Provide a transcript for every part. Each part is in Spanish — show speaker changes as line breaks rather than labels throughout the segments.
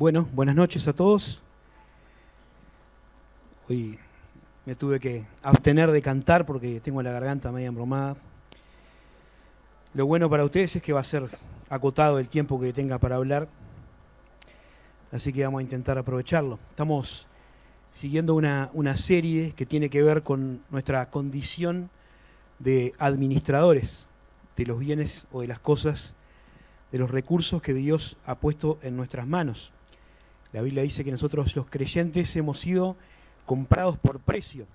Bueno, buenas noches a todos. Hoy me tuve que abstener de cantar porque tengo la garganta media embromada. Lo bueno para ustedes es que va a ser acotado el tiempo que tenga para hablar, así que vamos a intentar aprovecharlo. Estamos siguiendo una serie que tiene que ver con nuestra condición de administradores de los bienes o de las cosas, de los recursos que Dios ha puesto en nuestras manos. La Biblia dice que nosotros los creyentes hemos sido comprados por precio,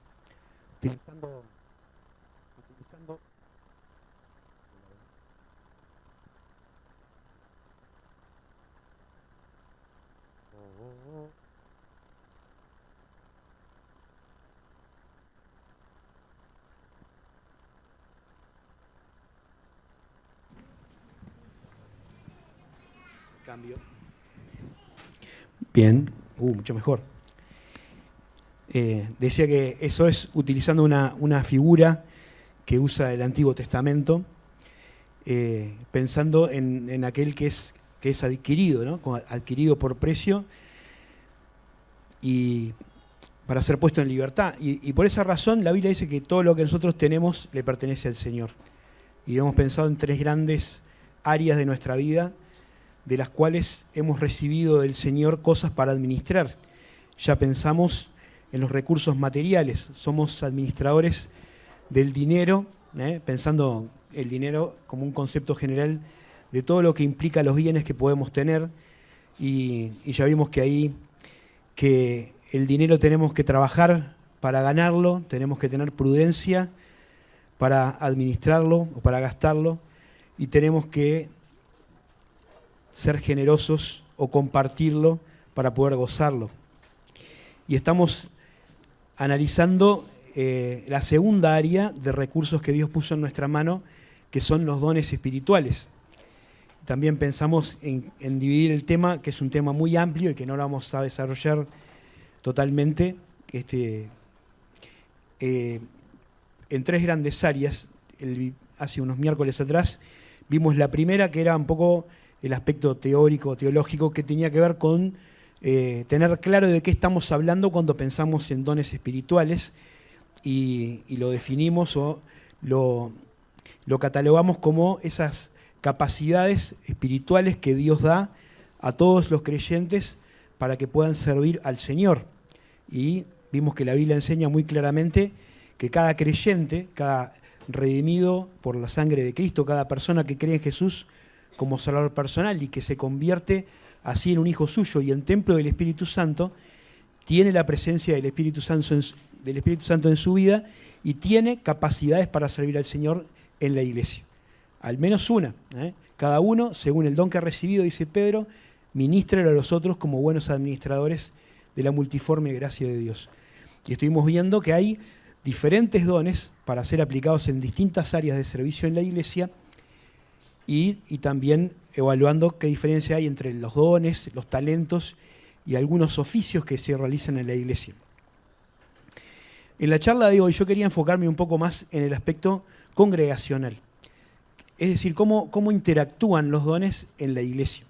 utilizando cambio. Bien, mucho mejor. Decía que eso es utilizando una figura que usa el Antiguo Testamento, pensando en aquel que es adquirido, ¿no? Adquirido por precio y para ser puesto en libertad. Y por esa razón la Biblia dice que todo lo que nosotros tenemos le pertenece al Señor. Y hemos pensado en tres grandes áreas de nuestra vida, de las cuales hemos recibido del Señor cosas para administrar. Ya pensamos en los recursos materiales, somos administradores del dinero, pensando el dinero como un concepto general de todo lo que implica los bienes que podemos tener, y ya vimos que ahí que el dinero tenemos que trabajar para ganarlo, tenemos que tener prudencia para administrarlo o para gastarlo, y tenemos que ser generosos o compartirlo para poder gozarlo. Y estamos analizando la segunda área de recursos que Dios puso en nuestra mano, que son los dones espirituales. También pensamos en dividir el tema, que es un tema muy amplio y que no lo vamos a desarrollar totalmente, en tres grandes áreas. Hace unos miércoles atrás vimos la primera, que era un poco el aspecto teórico, teológico, que tenía que ver con tener claro de qué estamos hablando cuando pensamos en dones espirituales, y lo definimos o lo catalogamos como esas capacidades espirituales que Dios da a todos los creyentes para que puedan servir al Señor. Y vimos que la Biblia enseña muy claramente que cada creyente, cada redimido por la sangre de Cristo, cada persona que cree en Jesús como Salvador personal y que se convierte así en un hijo suyo y en templo del Espíritu Santo, tiene la presencia del Espíritu Santo en su vida y tiene capacidades para servir al Señor en la iglesia. Al menos una. Cada uno, según el don que ha recibido, dice Pedro, ministrelo a los otros como buenos administradores de la multiforme gracia de Dios. Y estuvimos viendo que hay diferentes dones para ser aplicados en distintas áreas de servicio en la iglesia, y también evaluando qué diferencia hay entre los dones, los talentos y algunos oficios que se realizan en la iglesia. En la charla de hoy yo quería enfocarme un poco más en el aspecto congregacional, es decir, cómo interactúan los dones en la iglesia.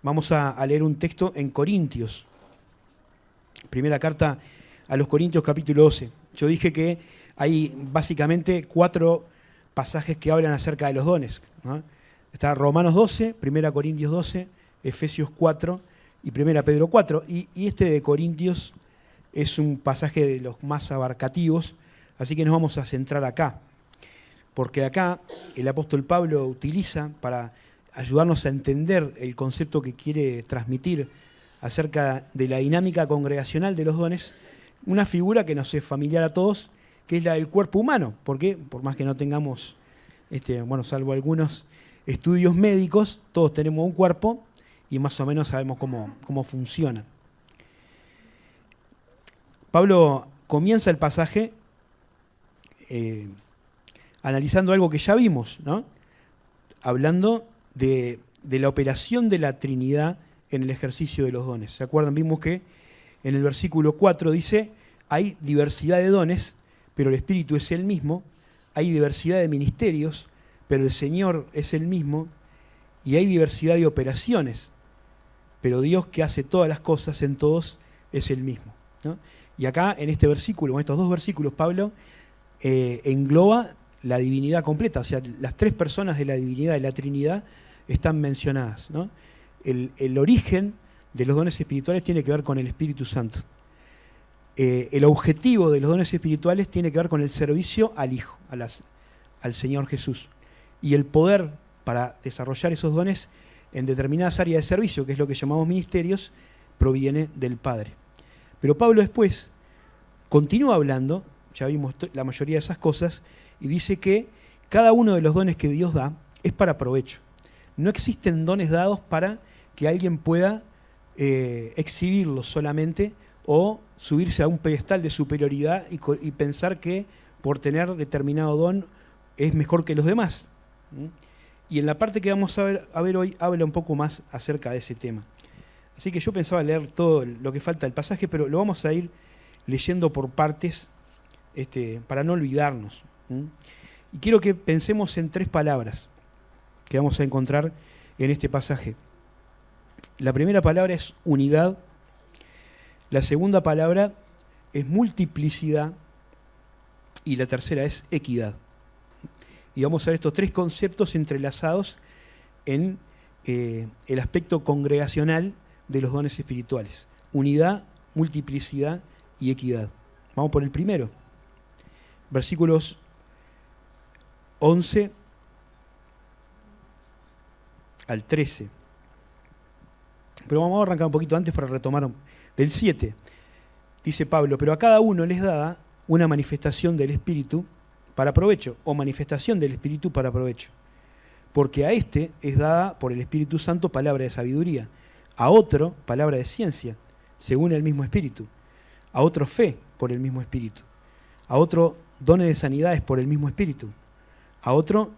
Vamos a leer un texto en Corintios, primera carta a los Corintios, capítulo 12. Yo dije que hay básicamente 4 pasajes que hablan acerca de los dones, ¿no? Está Romanos 12, 1 Corintios 12, Efesios 4 y 1 Pedro 4. Y este de Corintios es un pasaje de los más abarcativos, así que nos vamos a centrar acá. Porque acá el apóstol Pablo utiliza, para ayudarnos a entender el concepto que quiere transmitir acerca de la dinámica congregacional de los dones, una figura que nos es familiar a todos, que es la del cuerpo humano. Porque por más que no tengamos, salvo algunos estudios médicos, todos tenemos un cuerpo y más o menos sabemos cómo funciona. Pablo comienza el pasaje analizando algo que ya vimos, ¿no? Hablando de la operación de la Trinidad en el ejercicio de los dones. ¿Se acuerdan? Vimos que en el versículo 4 dice: hay diversidad de dones, pero el Espíritu es el mismo. Hay diversidad de ministerios, pero el Señor es el mismo. Y hay diversidad de operaciones, pero Dios que hace todas las cosas en todos es el mismo, ¿no? Y acá en este versículo, en estos dos versículos, Pablo engloba la divinidad completa, o sea, las tres personas de la divinidad de la Trinidad están mencionadas, ¿no? El origen de los dones espirituales tiene que ver con el Espíritu Santo. El objetivo de los dones espirituales tiene que ver con el servicio al Hijo, al Señor Jesús. Y el poder para desarrollar esos dones en determinadas áreas de servicio, que es lo que llamamos ministerios, proviene del Padre. Pero Pablo después continúa hablando, ya vimos la mayoría de esas cosas, y dice que cada uno de los dones que Dios da es para provecho. No existen dones dados para que alguien pueda exhibirlos solamente o subirse a un pedestal de superioridad y pensar que por tener determinado don es mejor que los demás. Y en la parte que vamos a ver hoy habla un poco más acerca de ese tema. Así que yo pensaba leer todo lo que falta del pasaje, pero lo vamos a ir leyendo por partes para no olvidarnos. Y quiero que pensemos en tres palabras que vamos a encontrar en este pasaje. La primera palabra es unidad, la segunda palabra es multiplicidad y la tercera es equidad. Y vamos a ver estos tres conceptos entrelazados en el aspecto congregacional de los dones espirituales. Unidad, multiplicidad y equidad. Vamos por el primero. Versículos 11 al 13. Pero vamos a arrancar un poquito antes para retomar del 7. Dice Pablo, pero a cada uno les da una manifestación del Espíritu para provecho, o manifestación del Espíritu para provecho. Porque a este es dada por el Espíritu Santo palabra de sabiduría, a otro palabra de ciencia, según el mismo Espíritu, a otro fe por el mismo Espíritu, a otro dones de sanidades por el mismo Espíritu, a otro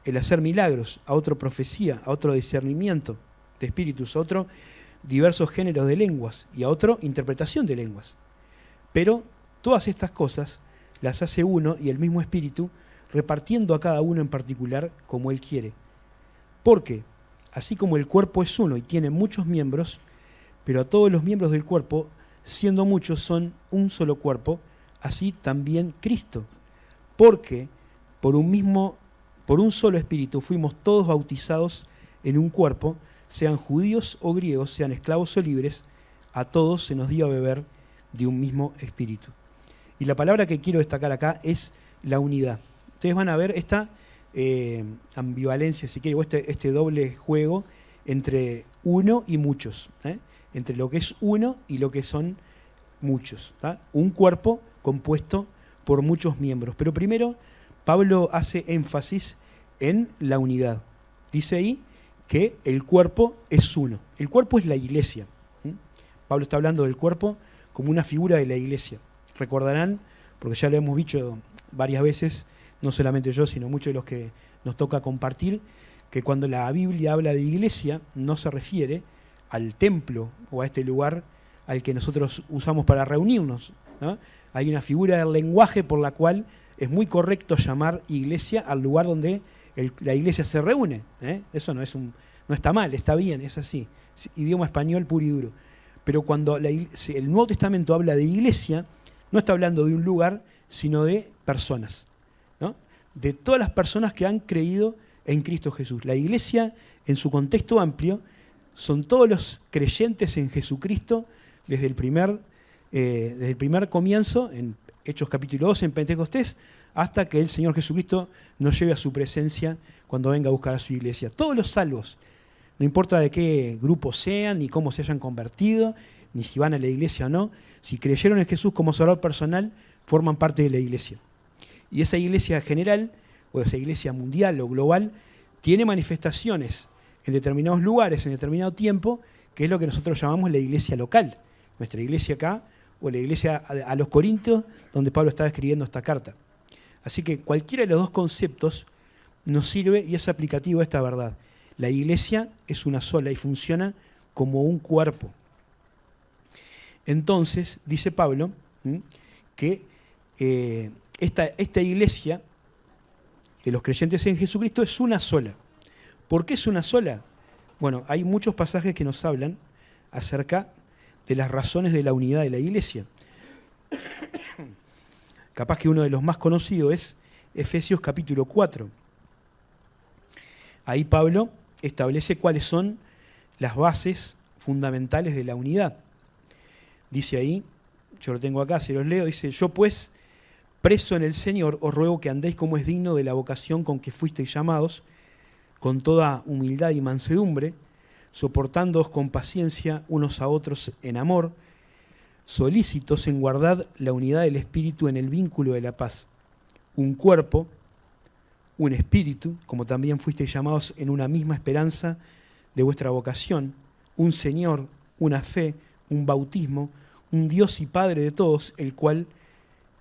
el hacer milagros, a otro profecía, a otro discernimiento de espíritus, a otro diversos géneros de lenguas y a otro interpretación de lenguas. Pero todas estas cosas las hace uno y el mismo Espíritu, repartiendo a cada uno en particular como Él quiere. Porque, así como el cuerpo es uno y tiene muchos miembros, pero a todos los miembros del cuerpo, siendo muchos, son un solo cuerpo, así también Cristo. Porque por un solo Espíritu fuimos todos bautizados en un cuerpo, sean judíos o griegos, sean esclavos o libres, a todos se nos dio a beber de un mismo Espíritu. Y la palabra que quiero destacar acá es la unidad. Ustedes van a ver esta ambivalencia, si quieren, o este doble juego entre uno y muchos, entre lo que es uno y lo que son muchos. Un cuerpo compuesto por muchos miembros. Pero primero, Pablo hace énfasis en la unidad. Dice ahí que el cuerpo es uno. El cuerpo es la iglesia. Pablo está hablando del cuerpo como una figura de la iglesia. Recordarán, porque ya lo hemos dicho varias veces, no solamente yo, sino muchos de los que nos toca compartir, que cuando la Biblia habla de iglesia, no se refiere al templo o a este lugar al que nosotros usamos para reunirnos, ¿no? Hay una figura del lenguaje por la cual es muy correcto llamar iglesia al lugar donde la iglesia se reúne. Eso no está mal, está bien, es así. Es idioma español puro y duro. Pero cuando el Nuevo Testamento habla de iglesia, no está hablando de un lugar, sino de personas, ¿no? De todas las personas que han creído en Cristo Jesús. La iglesia, en su contexto amplio, son todos los creyentes en Jesucristo desde el primer comienzo, en Hechos capítulo 2, en Pentecostés, hasta que el Señor Jesucristo nos lleve a su presencia cuando venga a buscar a su iglesia. Todos los salvos, no importa de qué grupo sean, ni cómo se hayan convertido, ni si van a la iglesia o no, si creyeron en Jesús como Salvador personal, forman parte de la iglesia. Y esa iglesia general, o esa iglesia mundial o global, tiene manifestaciones en determinados lugares, en determinado tiempo, que es lo que nosotros llamamos la iglesia local. Nuestra iglesia acá, o la iglesia a los Corintios, donde Pablo estaba escribiendo esta carta. Así que cualquiera de los dos conceptos nos sirve y es aplicativo a esta verdad. La iglesia es una sola y funciona como un cuerpo. Entonces, dice Pablo, que esta iglesia de los creyentes en Jesucristo es una sola. ¿Por qué es una sola? Bueno, hay muchos pasajes que nos hablan acerca de las razones de la unidad de la iglesia. Capaz que uno de los más conocidos es Efesios capítulo 4. Ahí Pablo establece cuáles son las bases fundamentales de la unidad. Dice ahí, yo lo tengo acá, se los leo, dice: yo pues, preso en el Señor, os ruego que andéis como es digno de la vocación con que fuisteis llamados, con toda humildad y mansedumbre, soportándoos con paciencia unos a otros en amor, solícitos en guardar la unidad del Espíritu en el vínculo de la paz. Un cuerpo, un espíritu, como también fuisteis llamados en una misma esperanza de vuestra vocación, un Señor, una fe, un bautismo, un Dios y Padre de todos, el cual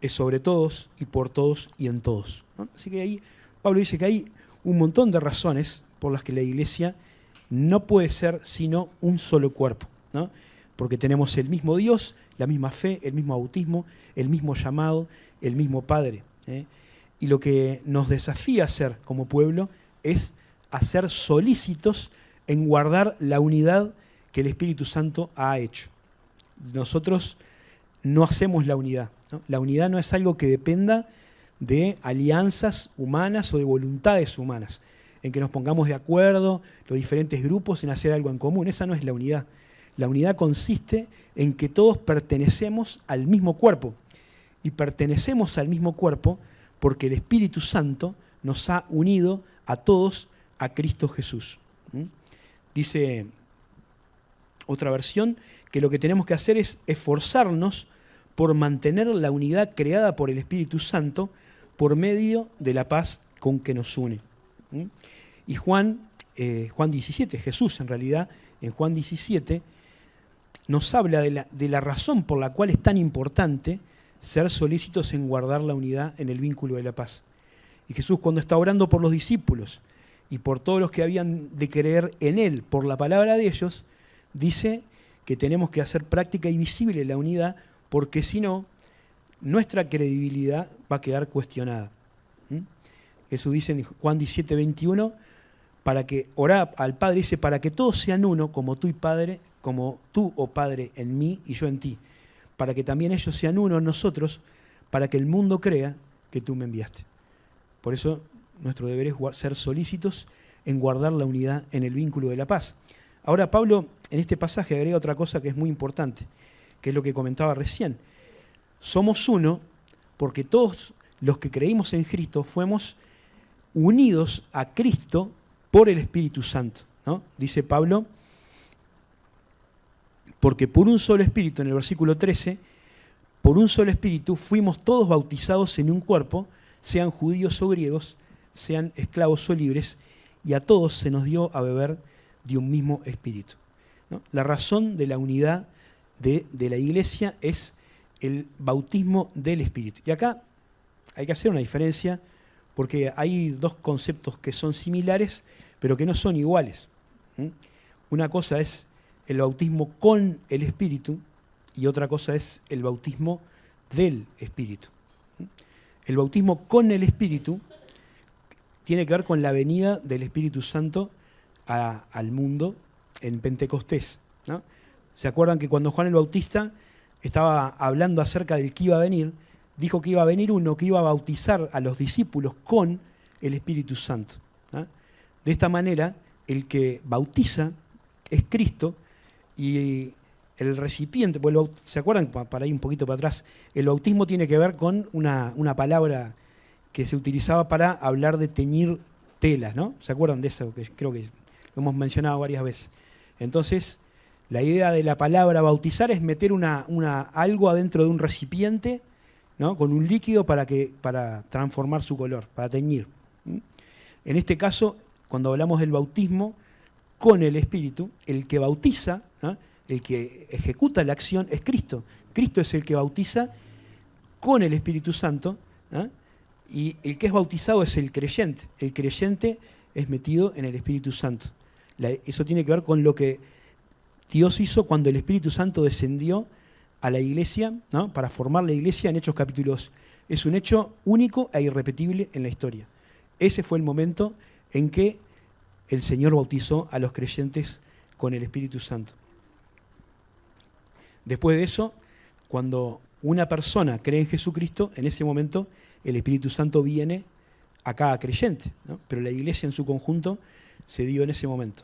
es sobre todos y por todos y en todos, ¿no? Así que ahí Pablo dice que hay un montón de razones por las que la iglesia no puede ser sino un solo cuerpo, ¿no? Porque tenemos el mismo Dios, la misma fe, el mismo bautismo, el mismo llamado, el mismo Padre, ¿eh? Y lo que nos desafía a hacer como pueblo es a ser solícitos en guardar la unidad que el Espíritu Santo ha hecho. Nosotros no hacemos la unidad, ¿no? La unidad no es algo que dependa de alianzas humanas o de voluntades humanas, en que nos pongamos de acuerdo los diferentes grupos en hacer algo en común. Esa no es la unidad. La unidad consiste en que todos pertenecemos al mismo cuerpo. Y pertenecemos al mismo cuerpo porque el Espíritu Santo nos ha unido a todos a Cristo Jesús. Dice otra versión que lo que tenemos que hacer es esforzarnos por mantener la unidad creada por el Espíritu Santo por medio de la paz con que nos une. Y Juan 17, Jesús en realidad, en Juan 17, nos habla de la razón por la cual es tan importante ser solícitos en guardar la unidad en el vínculo de la paz. Y Jesús, cuando está orando por los discípulos y por todos los que habían de creer en Él, por la palabra de ellos, dice que tenemos que hacer práctica y visible la unidad, porque si no, nuestra credibilidad va a quedar cuestionada. Jesús dice en Juan 17, 21, para que orá al Padre, dice, para que todos sean uno, como tú y Padre, como tú, oh Padre, en mí y yo en ti, para que también ellos sean uno en nosotros, para que el mundo crea que tú me enviaste. Por eso nuestro deber es ser solícitos en guardar la unidad en el vínculo de la paz. Ahora Pablo en este pasaje agrega otra cosa que es muy importante, que es lo que comentaba recién. Somos uno porque todos los que creímos en Cristo fuimos unidos a Cristo por el Espíritu Santo, ¿no? Dice Pablo, porque por un solo Espíritu, en el versículo 13, por un solo Espíritu fuimos todos bautizados en un cuerpo, sean judíos o griegos, sean esclavos o libres, y a todos se nos dio a beber de un mismo Espíritu, ¿no? La razón de la unidad de la iglesia es el bautismo del Espíritu. Y acá hay que hacer una diferencia porque hay dos conceptos que son similares, pero que no son iguales. Una cosa es el bautismo con el Espíritu y otra cosa es el bautismo del Espíritu. El bautismo con el Espíritu tiene que ver con la venida del Espíritu Santo al mundo en Pentecostés, ¿no? ¿Se acuerdan que cuando Juan el Bautista estaba hablando acerca del que iba a venir, dijo que iba a venir uno que iba a bautizar a los discípulos con el Espíritu Santo, ¿no? De esta manera, el que bautiza es Cristo y el recipiente, ¿se acuerdan? Para ir un poquito para atrás, el bautismo tiene que ver con una palabra que se utilizaba para hablar de teñir telas, ¿no? ¿Se acuerdan de eso? Que creo que lo hemos mencionado varias veces. Entonces, la idea de la palabra bautizar es meter algo adentro de un recipiente, ¿no? Con un líquido para transformar su color, para teñir. En este caso, cuando hablamos del bautismo con el Espíritu, el que bautiza, ¿no? El que ejecuta la acción es Cristo. Cristo es el que bautiza con el Espíritu Santo, ¿no? Y el que es bautizado es el creyente. El creyente es metido en el Espíritu Santo. Eso tiene que ver con lo que Dios hizo cuando el Espíritu Santo descendió a la iglesia, ¿no? Para formar la iglesia en Hechos capítulo 2. Es un hecho único e irrepetible en la historia. Ese fue el momento en que el Señor bautizó a los creyentes con el Espíritu Santo. Después de eso, cuando una persona cree en Jesucristo, en ese momento el Espíritu Santo viene a cada creyente, ¿no? Pero la iglesia en su conjunto se dio en ese momento.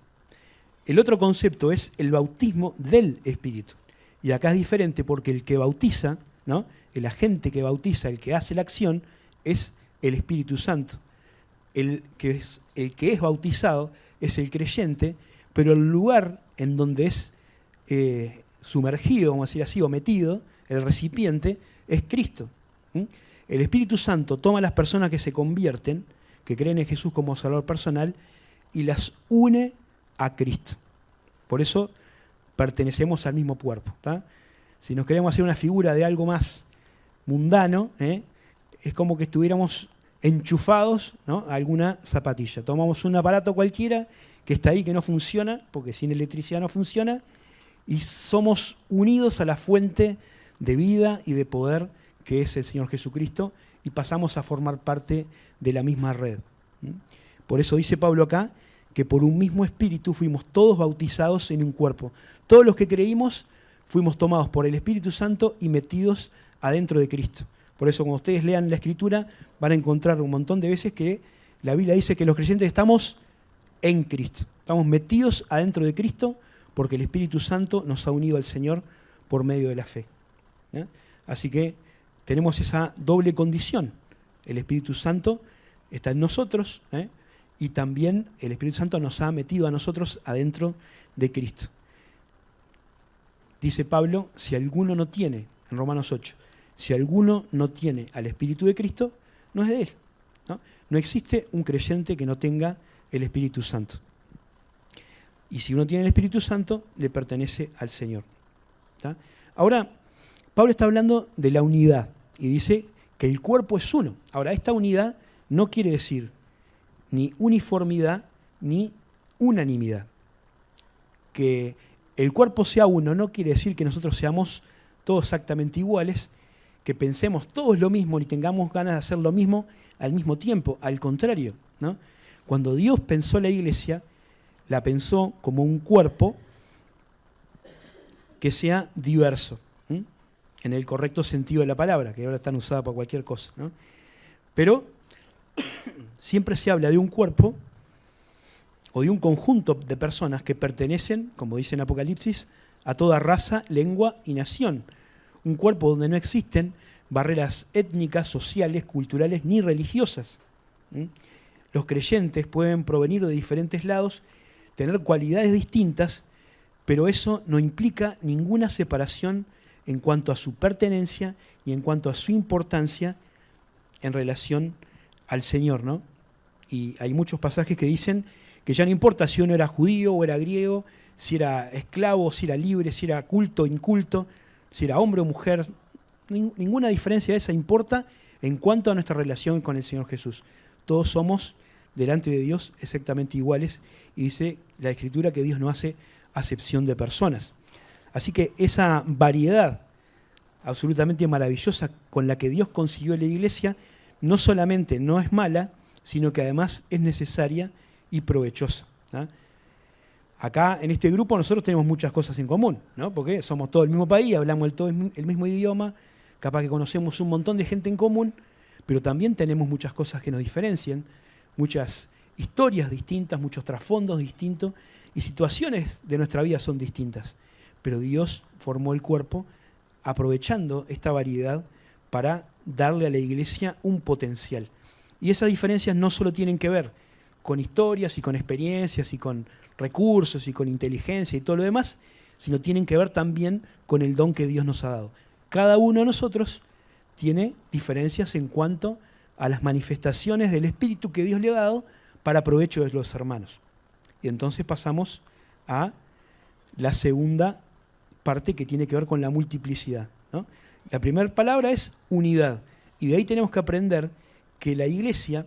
El otro concepto es el bautismo del Espíritu. Y acá es diferente porque el que bautiza, ¿no? El agente que bautiza, el que hace la acción, es el Espíritu Santo. El que es bautizado es el creyente, pero el lugar en donde es sumergido, vamos a decir así, o metido, el recipiente, es Cristo. El Espíritu Santo toma a las personas que se convierten, que creen en Jesús como Salvador personal, y las une a Cristo. Por eso pertenecemos al mismo cuerpo, ¿tá? Si nos queremos hacer una figura de algo más mundano, es como que estuviéramos enchufados, ¿no?, a alguna zapatilla. Tomamos un aparato cualquiera que está ahí, que no funciona, porque sin electricidad no funciona, y somos unidos a la fuente de vida y de poder que es el Señor Jesucristo, y pasamos a formar parte de la misma red. Por eso dice Pablo acá que por un mismo espíritu fuimos todos bautizados en un cuerpo. Todos los que creímos fuimos tomados por el Espíritu Santo y metidos adentro de Cristo. Por eso cuando ustedes lean la Escritura van a encontrar un montón de veces que la Biblia dice que los creyentes estamos en Cristo. Estamos metidos adentro de Cristo porque el Espíritu Santo nos ha unido al Señor por medio de la fe. Así que tenemos esa doble condición. El Espíritu Santo está en nosotros, y también el Espíritu Santo nos ha metido a nosotros adentro de Cristo. Dice Pablo, si alguno no tiene, en Romanos 8, si alguno no tiene al Espíritu de Cristo, no es de él. No existe un creyente que no tenga el Espíritu Santo. Y si uno tiene el Espíritu Santo, le pertenece al Señor. ¿Tá? Ahora, Pablo está hablando de la unidad y dice que el cuerpo es uno. Ahora, esta unidad no quiere decir ni uniformidad ni unanimidad. Que el cuerpo sea uno no quiere decir que nosotros seamos todos exactamente iguales, que pensemos todos lo mismo ni tengamos ganas de hacer lo mismo al mismo tiempo. Al contrario, ¿no? Cuando Dios pensó la iglesia, la pensó como un cuerpo que sea diverso, en el correcto sentido de la palabra, que ahora están usadas para cualquier cosa, ¿no? Pero siempre se habla de un cuerpo o de un conjunto de personas que pertenecen, como dice en Apocalipsis, a toda raza, lengua y nación. Un cuerpo donde no existen barreras étnicas, sociales, culturales ni religiosas. Los creyentes pueden provenir de diferentes lados, tener cualidades distintas, pero eso no implica ninguna separación en cuanto a su pertenencia y en cuanto a su importancia en relación al Señor, ¿no? Y hay muchos pasajes que dicen que ya no importa si uno era judío o era griego, si era esclavo, si era libre, si era culto o inculto, si era hombre o mujer, ninguna diferencia de esa importa en cuanto a nuestra relación con el Señor Jesús. Todos somos delante de Dios exactamente iguales, y dice la Escritura que Dios no hace acepción de personas. Así que esa variedad absolutamente maravillosa con la que Dios concibió la iglesia no solamente no es mala, sino que además es necesaria y provechosa, ¿no? Acá en este grupo nosotros tenemos muchas cosas en común, ¿no? Porque somos todo el mismo país, hablamos el mismo idioma, capaz que conocemos un montón de gente en común, pero también tenemos muchas cosas que nos diferencian, muchas historias distintas, muchos trasfondos distintos, y situaciones de nuestra vida son distintas. Pero Dios formó el cuerpo aprovechando esta variedad para darle a la iglesia un potencial. Y esas diferencias no solo tienen que ver con historias y con experiencias y con recursos y con inteligencia y todo lo demás, sino tienen que ver también con el don que Dios nos ha dado. Cada uno de nosotros tiene diferencias en cuanto a las manifestaciones del Espíritu que Dios le ha dado para provecho de los hermanos. Y entonces pasamos a la segunda parte que tiene que ver con la multiplicidad, ¿no? La primera palabra es unidad, y de ahí tenemos que aprender que la iglesia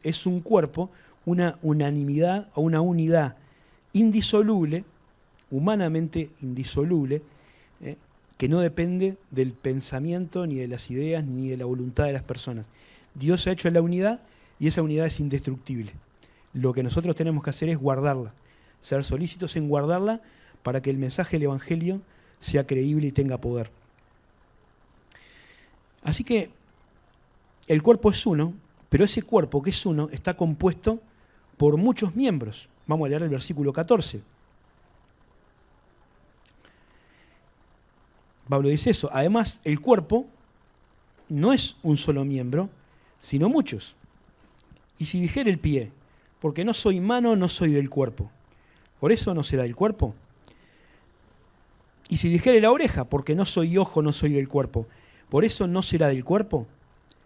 es un cuerpo, una unanimidad o una unidad indisoluble, humanamente indisoluble, que no depende del pensamiento, ni de las ideas, ni de la voluntad de las personas. Dios ha hecho la unidad y esa unidad es indestructible. Lo que nosotros tenemos que hacer es guardarla, ser solícitos en guardarla para que el mensaje del Evangelio sea creíble y tenga poder. Así que el cuerpo es uno, pero ese cuerpo que es uno está compuesto por muchos miembros. Vamos a leer el versículo 14. Pablo dice eso. Además, el cuerpo no es un solo miembro, sino muchos. Y si dijera el pie, porque no soy mano, no soy del cuerpo, ¿por eso no será del cuerpo? Y si dijera la oreja, porque no soy ojo, no soy del cuerpo, ¿por eso no será del cuerpo?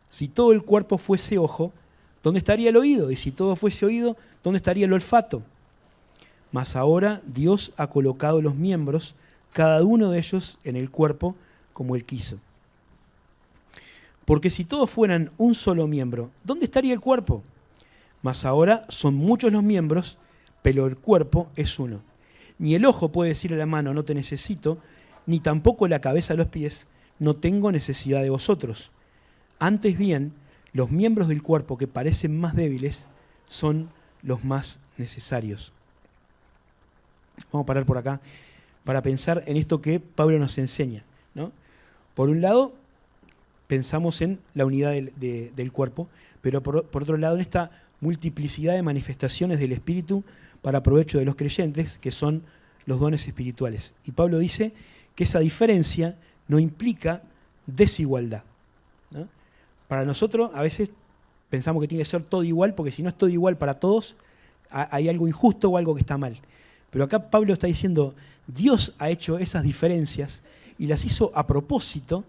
Si todo el cuerpo fuese ojo, ¿dónde estaría el oído? Y si todo fuese oído, ¿dónde estaría el olfato? Mas ahora Dios ha colocado los miembros, cada uno de ellos, en el cuerpo como Él quiso. Porque si todos fueran un solo miembro, ¿dónde estaría el cuerpo? Mas ahora son muchos los miembros, pero el cuerpo es uno. Ni el ojo puede decir a la mano, no te necesito, ni tampoco la cabeza a los pies, no tengo necesidad de vosotros. Antes bien, los miembros del cuerpo que parecen más débiles son los más necesarios. Vamos a parar por acá para pensar en esto que Pablo nos enseña, ¿no? Por un lado, pensamos en la unidad del cuerpo, pero por otro lado en esta multiplicidad de manifestaciones del Espíritu para provecho de los creyentes, que son los dones espirituales. Y Pablo dice que esa diferencia no implica desigualdad, ¿no? Para nosotros a veces pensamos que tiene que ser todo igual, porque si no es todo igual para todos, hay algo injusto o algo que está mal. Pero acá Pablo está diciendo, Dios ha hecho esas diferencias y las hizo a propósito,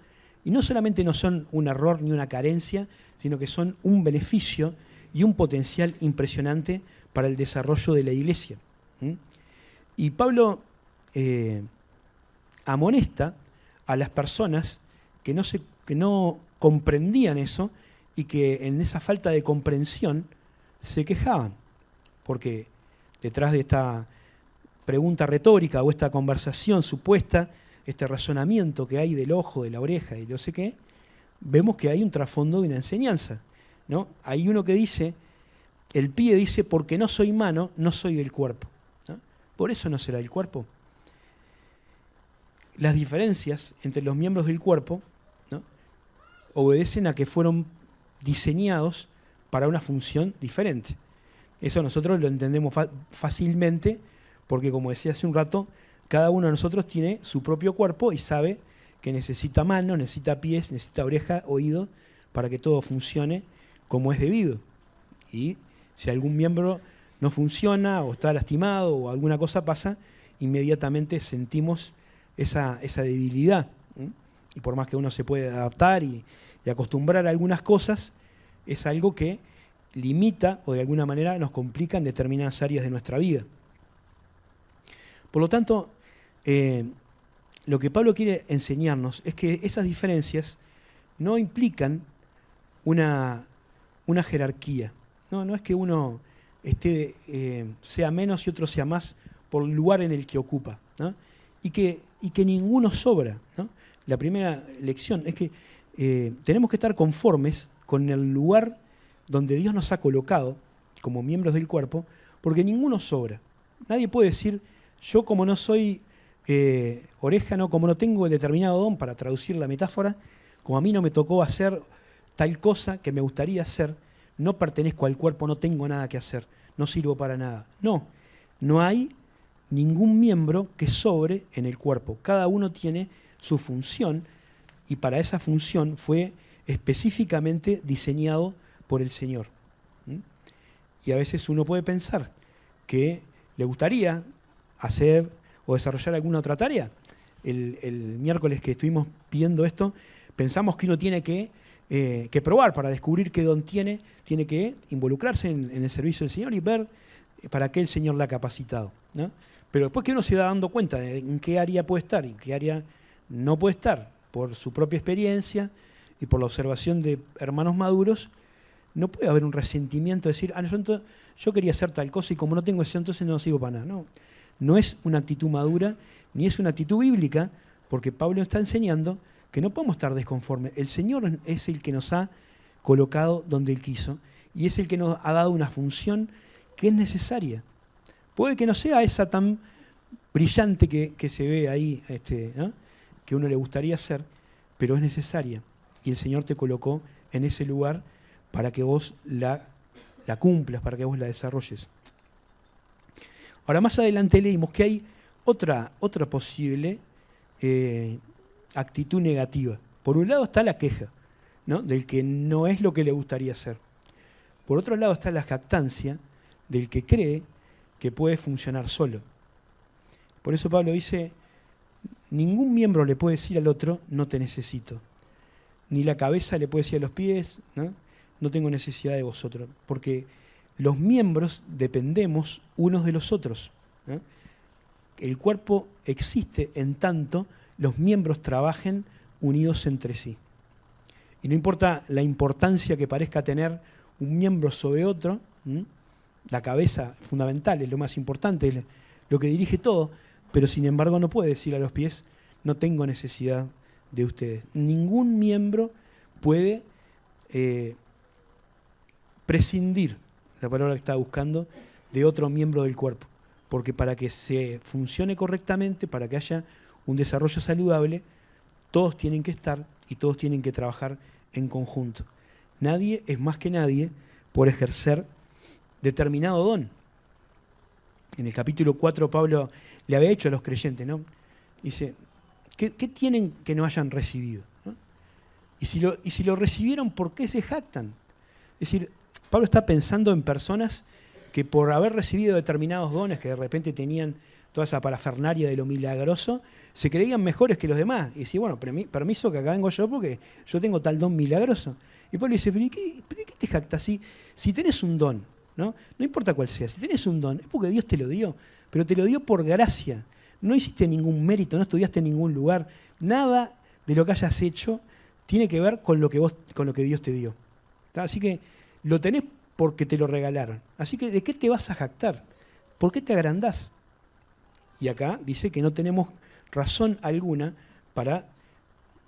y no solamente no son un error ni una carencia, sino que son un beneficio y un potencial impresionante para el desarrollo de la iglesia. Y Pablo amonesta a las personas que no comprendían eso y que en esa falta de comprensión se quejaban, porque detrás de esta pregunta retórica o esta conversación supuesta, este razonamiento que hay del ojo, de la oreja y no sé qué, vemos que hay un trasfondo de una enseñanza, ¿no? Hay uno que dice, el pie dice, porque no soy mano, no soy del cuerpo, ¿no? Por eso no será del cuerpo. Las diferencias entre los miembros del cuerpo, ¿no?, obedecen a que fueron diseñados para una función diferente. Eso nosotros lo entendemos fácilmente, porque como decía hace un rato, cada uno de nosotros tiene su propio cuerpo y sabe que necesita mano, necesita pies, necesita oreja, oído, para que todo funcione como es debido. Y si algún miembro no funciona o está lastimado o alguna cosa pasa, inmediatamente sentimos esa debilidad. Y por más que uno se puede adaptar y acostumbrar a algunas cosas, es algo que limita o de alguna manera nos complica en determinadas áreas de nuestra vida. Por lo tanto, lo que Pablo quiere enseñarnos es que esas diferencias no implican una jerarquía. No es que uno sea menos y otro sea más por el lugar en el que ocupa, ¿no? Y que ninguno sobra, ¿no? La primera lección es que tenemos que estar conformes con el lugar donde Dios nos ha colocado como miembros del cuerpo, porque ninguno sobra. Nadie puede decir, yo como no soy oreja, como no tengo el determinado don, para traducir la metáfora, como a mí no me tocó hacer tal cosa que me gustaría hacer, no pertenezco al cuerpo, no tengo nada que hacer, no sirvo para nada. No hay ningún miembro que sobre en el cuerpo. Cada uno tiene su función y para esa función fue específicamente diseñado por el Señor. Y a veces uno puede pensar que le gustaría hacer o desarrollar alguna otra tarea. El miércoles que estuvimos pidiendo esto, pensamos que uno tiene que probar para descubrir qué don tiene que involucrarse en el servicio del Señor y ver para qué el Señor le ha capacitado, ¿no? Pero después que uno se va dando cuenta de en qué área puede estar y en qué área no puede estar, por su propia experiencia y por la observación de hermanos maduros, no puede haber un resentimiento de decir, yo quería hacer tal cosa y como no tengo eso, entonces no sirvo para nada. No es una actitud madura, ni es una actitud bíblica, porque Pablo está enseñando que no podemos estar desconformes. El Señor es el que nos ha colocado donde Él quiso y es el que nos ha dado una función que es necesaria. Puede que no sea esa tan brillante que se ve ahí, ¿no? Que uno le gustaría hacer, pero es necesaria. Y el Señor te colocó en ese lugar para que vos la cumplas, para que vos la desarrolles. Ahora, más adelante leímos que hay otra posible actitud negativa. Por un lado está la queja, ¿no? Del que no es lo que le gustaría hacer. Por otro lado está la jactancia del que cree que puede funcionar solo. Por eso Pablo dice, ningún miembro le puede decir al otro, no te necesito. Ni la cabeza le puede decir a los pies, ¿no? No tengo necesidad de vosotros. Porque los miembros dependemos unos de los otros, ¿no? El cuerpo existe en tanto los miembros trabajen unidos entre sí. Y no importa la importancia que parezca tener un miembro sobre otro, la cabeza fundamental es lo más importante, es lo que dirige todo, pero sin embargo no puede decir a los pies, no tengo necesidad de ustedes. Ningún miembro puede prescindir, la palabra que estaba buscando, de otro miembro del cuerpo. Porque para que se funcione correctamente, para que haya un desarrollo saludable, todos tienen que estar y todos tienen que trabajar en conjunto. Nadie es más que nadie por ejercer determinado don. En el capítulo 4 Pablo le había hecho a los creyentes, ¿no? Dice, ¿qué tienen que no hayan recibido? ¿No? Y si lo recibieron, ¿por qué se jactan? Es decir, Pablo está pensando en personas que por haber recibido determinados dones, que de repente tenían toda esa parafernalia de lo milagroso, se creían mejores que los demás. Y decía, bueno, permiso que acá vengo yo porque yo tengo tal don milagroso. Y Pablo dice, ¿pero de qué te jactas? Si tenés un don, ¿no? No importa cuál sea, si tenés un don, es porque Dios te lo dio, pero te lo dio por gracia. No hiciste ningún mérito, no estudiaste en ningún lugar. Nada de lo que hayas hecho tiene que ver con lo que Dios te dio. ¿Tá? Así que lo tenés porque te lo regalaron. Así que, ¿de qué te vas a jactar? ¿Por qué te agrandás? Y acá dice que no tenemos razón alguna para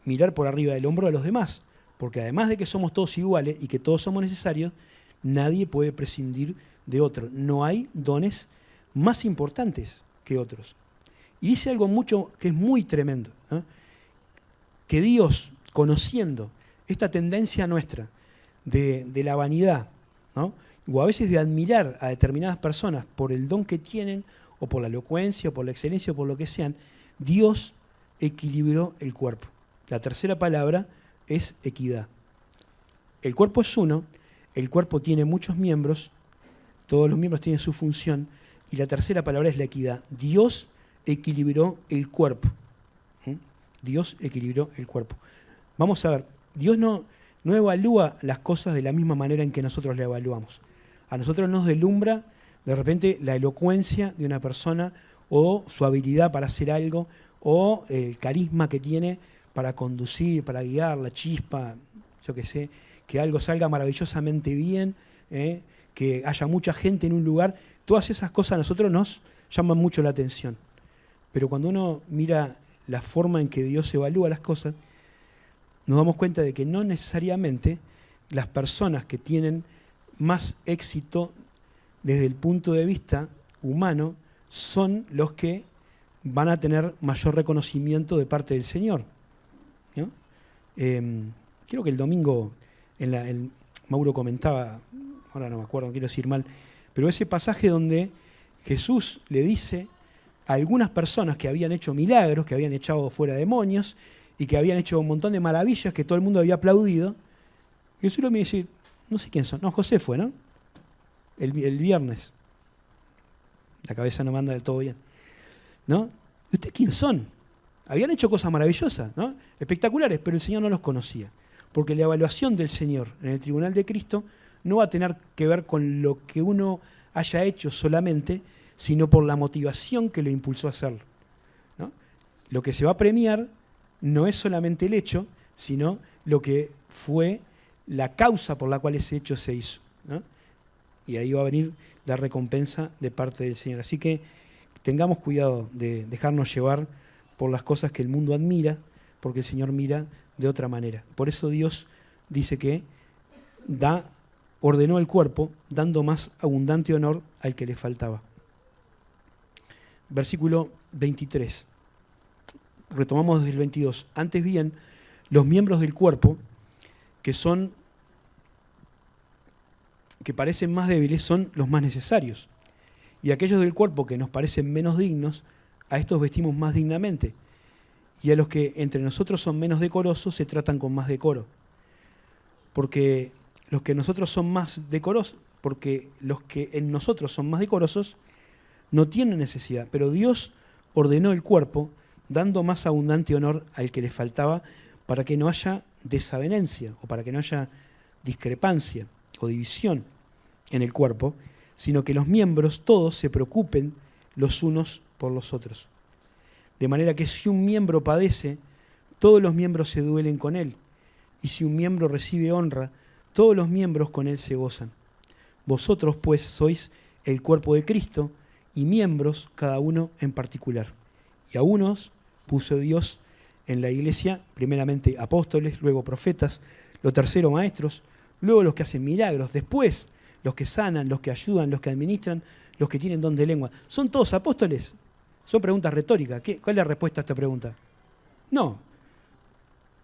mirar por arriba del hombro a los demás, porque además de que somos todos iguales y que todos somos necesarios, nadie puede prescindir de otro. No hay dones más importantes que otros. Y dice algo mucho que es muy tremendo, ¿no? Que Dios, conociendo esta tendencia nuestra de la vanidad, ¿no? O a veces de admirar a determinadas personas por el don que tienen, o por la elocuencia, o por la excelencia, o por lo que sean, Dios equilibró el cuerpo. La tercera palabra es equidad. El cuerpo es uno, el cuerpo tiene muchos miembros, todos los miembros tienen su función, y la tercera palabra es la equidad. Dios equilibró el cuerpo. Dios equilibró el cuerpo. Vamos a ver, Dios no evalúa las cosas de la misma manera en que nosotros la evaluamos. A nosotros nos deslumbra de repente la elocuencia de una persona o su habilidad para hacer algo o el carisma que tiene para conducir, para guiar, la chispa, yo qué sé, que algo salga maravillosamente bien, que haya mucha gente en un lugar. Todas esas cosas a nosotros nos llaman mucho la atención. Pero cuando uno mira la forma en que Dios evalúa las cosas, nos damos cuenta de que no necesariamente las personas que tienen más éxito desde el punto de vista humano son los que van a tener mayor reconocimiento de parte del Señor, ¿no? Creo que el domingo Mauro comentaba, ahora no me acuerdo, no quiero decir mal, pero ese pasaje donde Jesús le dice a algunas personas que habían hecho milagros, que habían echado fuera demonios y que habían hecho un montón de maravillas que todo el mundo había aplaudido, Jesús me dice, no sé quién son, no, José fue, ¿no? El viernes. La cabeza no manda del todo bien, ¿no? ¿Ustedes quién son? Habían hecho cosas maravillosas, ¿no? Espectaculares, pero el Señor no los conocía. Porque la evaluación del Señor en el tribunal de Cristo no va a tener que ver con lo que uno haya hecho solamente, sino por la motivación que lo impulsó a hacerlo, ¿no? Lo que se va a premiar no es solamente el hecho, sino lo que fue la causa por la cual ese hecho se hizo, ¿no? Y ahí va a venir la recompensa de parte del Señor. Así que tengamos cuidado de dejarnos llevar por las cosas que el mundo admira, porque el Señor mira de otra manera. Por eso Dios dice que ordenó el cuerpo, dando más abundante honor al que le faltaba. Versículo 23. Retomamos desde el 22. Antes bien, los miembros del cuerpo que parecen más débiles son los más necesarios. Y aquellos del cuerpo que nos parecen menos dignos, a estos vestimos más dignamente. Y a los que entre nosotros son menos decorosos se tratan con más decoro. Porque los que en nosotros son más decorosos, no tienen necesidad, pero Dios ordenó el cuerpo, dando más abundante honor al que le faltaba, para que no haya desavenencia, o para que no haya discrepancia o división en el cuerpo, sino que los miembros todos se preocupen los unos por los otros. De manera que si un miembro padece, todos los miembros se duelen con él, y si un miembro recibe honra, todos los miembros con él se gozan. Vosotros, pues, sois el cuerpo de Cristo, y miembros cada uno en particular. Y a unos puso Dios en la iglesia, primeramente apóstoles, luego profetas, lo tercero maestros, luego los que hacen milagros, después los que sanan, los que ayudan, los que administran, los que tienen don de lengua. ¿Son todos apóstoles? Son preguntas retóricas. ¿Cuál es la respuesta a esta pregunta? No.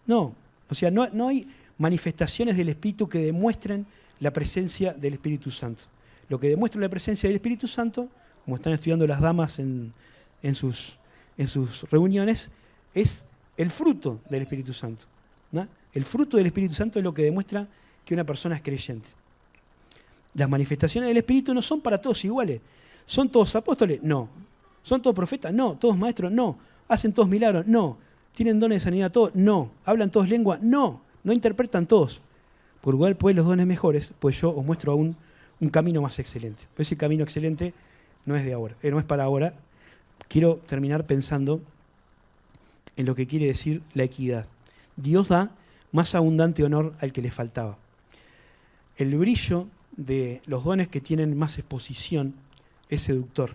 O sea, no hay manifestaciones del Espíritu que demuestren la presencia del Espíritu Santo. Lo que demuestra la presencia del Espíritu Santo, como están estudiando las damas en sus reuniones, es el fruto del Espíritu Santo, ¿no? El fruto del Espíritu Santo es lo que demuestra que una persona es creyente. Las manifestaciones del Espíritu no son para todos iguales. ¿Son todos apóstoles? No. ¿Son todos profetas? No. ¿Todos maestros? No. ¿Hacen todos milagros? No. ¿Tienen dones de sanidad todos? No. ¿Hablan todos lengua? No. No interpretan todos. Por igual, pues, los dones mejores, pues yo os muestro aún un camino más excelente. Pero ese camino excelente no es de ahora, no es para ahora. Quiero terminar pensando en lo que quiere decir la equidad. Dios da más abundante honor al que le faltaba. El brillo de los dones que tienen más exposición es seductor,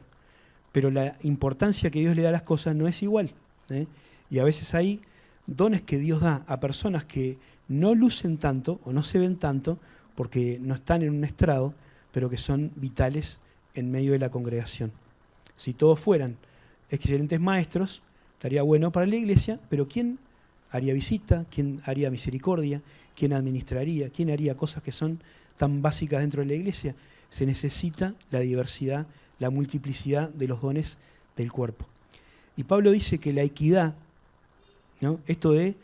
pero la importancia que Dios le da a las cosas no es igual, ¿eh? Y a veces hay dones que Dios da a personas que no lucen tanto o no se ven tanto porque no están en un estrado, pero que son vitales en medio de la congregación. Si todos fueran excelentes maestros, estaría bueno para la iglesia, pero ¿quién haría visita? ¿Quién haría misericordia? ¿Quién administraría? ¿Quién haría cosas que son tan básicas dentro de la iglesia? Se necesita la diversidad, la multiplicidad de los dones del cuerpo. Y Pablo dice que la equidad, ¿no? Esto de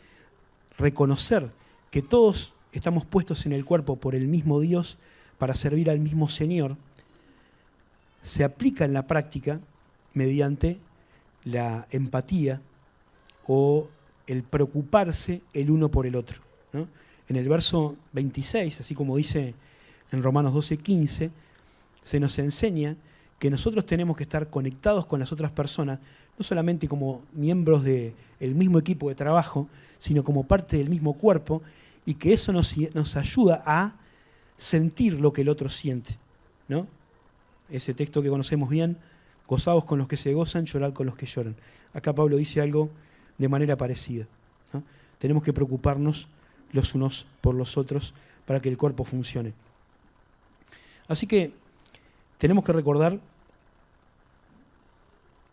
reconocer que todos estamos puestos en el cuerpo por el mismo Dios para servir al mismo Señor, se aplica en la práctica mediante la empatía o el preocuparse el uno por el otro, ¿no? En el verso 26, así como dice en Romanos 12:15, se nos enseña que nosotros tenemos que estar conectados con las otras personas, no solamente como miembros del mismo equipo de trabajo, sino como parte del mismo cuerpo, y que eso nos ayuda a sentir lo que el otro siente, ¿no? Ese texto que conocemos bien, gozaos con los que se gozan, llorad con los que lloran. Acá Pablo dice algo de manera parecida, ¿no? Tenemos que preocuparnos los unos por los otros para que el cuerpo funcione. Así que tenemos que recordar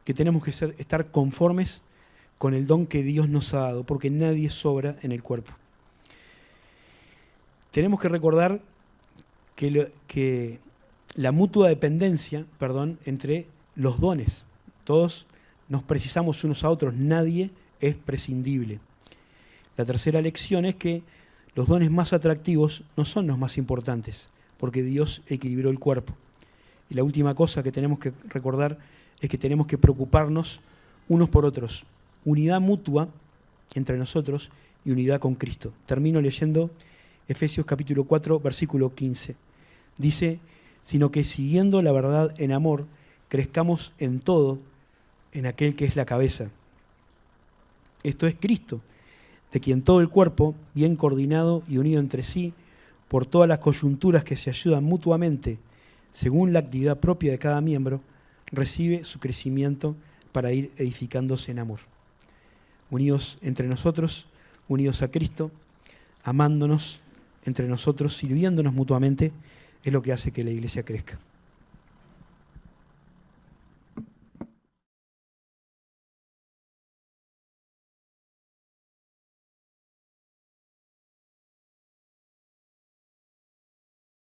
que tenemos que estar conformes con el don que Dios nos ha dado, porque nadie sobra en el cuerpo. Tenemos que recordar que la mutua dependencia, entre los dones. Todos nos precisamos unos a otros, nadie es prescindible. La tercera lección es que los dones más atractivos no son los más importantes, porque Dios equilibró el cuerpo. Y la última cosa que tenemos que recordar es que tenemos que preocuparnos unos por otros. Unidad mutua entre nosotros y unidad con Cristo. Termino leyendo Efesios capítulo 4, versículo 15. Dice, sino que siguiendo la verdad en amor, crezcamos en todo en aquel que es la cabeza. Esto es Cristo, de quien todo el cuerpo, bien coordinado y unido entre sí, por todas las coyunturas que se ayudan mutuamente, según la actividad propia de cada miembro, recibe su crecimiento para ir edificándose en amor. Unidos entre nosotros, unidos a Cristo, amándonos entre nosotros, sirviéndonos mutuamente, es lo que hace que la iglesia crezca.